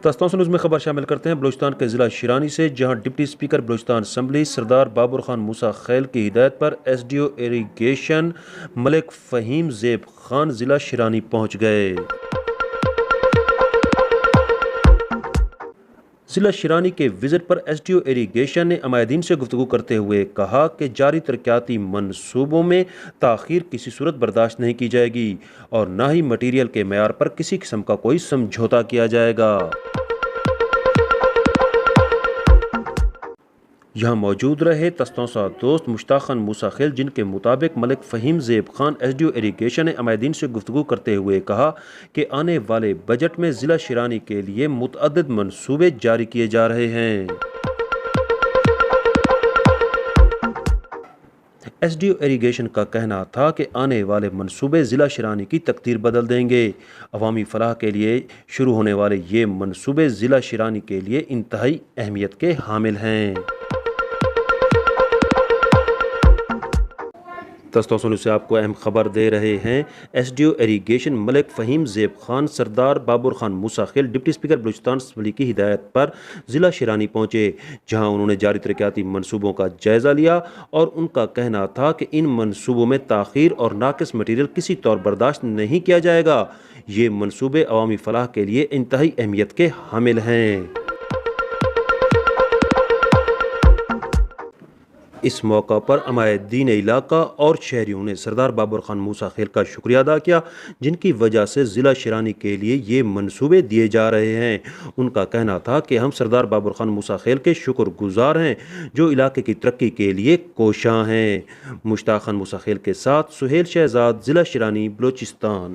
دستاویز نیوز میں خبر شامل کرتے ہیں بلوچستان کے ضلع شیرانی سے، جہاں ڈپٹی اسپیکر بلوچستان اسمبلی سردار بابر خان موسیٰ خیل کی ہدایت پر S D O irrigation Malik Faheem Zeb Khan ضلع شیرانی پہنچ گئے۔ ضلع شیرانی کے وزٹ پر ایس ڈی او ایریگیشن نے عمائدین سے گفتگو کرتے ہوئے کہا کہ جاری ترقیاتی منصوبوں میں تاخیر کسی صورت برداشت نہیں کی جائے گی اور نہ ہی مٹیریل کے معیار پر کسی قسم کا کوئی سمجھوتا کیا جائے گا۔ یہاں موجود رہے تستوسا دوست مشتاق خان موسیٰ خیل، جن کے مطابق ملک Faheem Zeb Khan S D O irrigation نے عمائدین سے گفتگو کرتے ہوئے کہا کہ آنے والے بجٹ میں ضلع شیرانی کے لیے متعدد منصوبے جاری کیے جا رہے ہیں۔ ایس ڈی او ایریگیشن کا کہنا تھا کہ آنے والے منصوبے ضلع شیرانی کی تقدیر بدل دیں گے۔ عوامی فلاح کے لیے شروع ہونے والے یہ منصوبے ضلع شیرانی کے لیے انتہائی اہمیت کے حامل ہیں۔ دستاویز نیوز سے آپ کو اہم خبر دے رہے ہیں۔ S D O irrigation Malik Faheem Zeb Khan Sardar Babar Khan Musa Khel deputy speaker Balochistan assembly کی ہدایت پر ضلع شیرانی پہنچے، جہاں انہوں نے جاری ترقیاتی منصوبوں کا جائزہ لیا اور ان کا کہنا تھا کہ ان منصوبوں میں تاخیر اور ناقص مٹیریل کسی طور برداشت نہیں کیا جائے گا۔ یہ منصوبے عوامی فلاح کے لیے انتہائی اہمیت کے حامل ہیں۔ اس موقع پر عمائدین علاقہ اور شہریوں نے سردار بابر خان موسیٰ خیل کا شکریہ ادا کیا، جن کی وجہ سے ضلع شیرانی کے لیے یہ منصوبے دیے جا رہے ہیں۔ ان کا کہنا تھا کہ ہم سردار بابر خان موسیٰ خیل کے شکر گزار ہیں، جو علاقے کی ترقی کے لیے کوشاں ہیں۔ مشتاق خان موسیٰ خیل کے ساتھ سہیل شہزاد، ضلع شیرانی، بلوچستان۔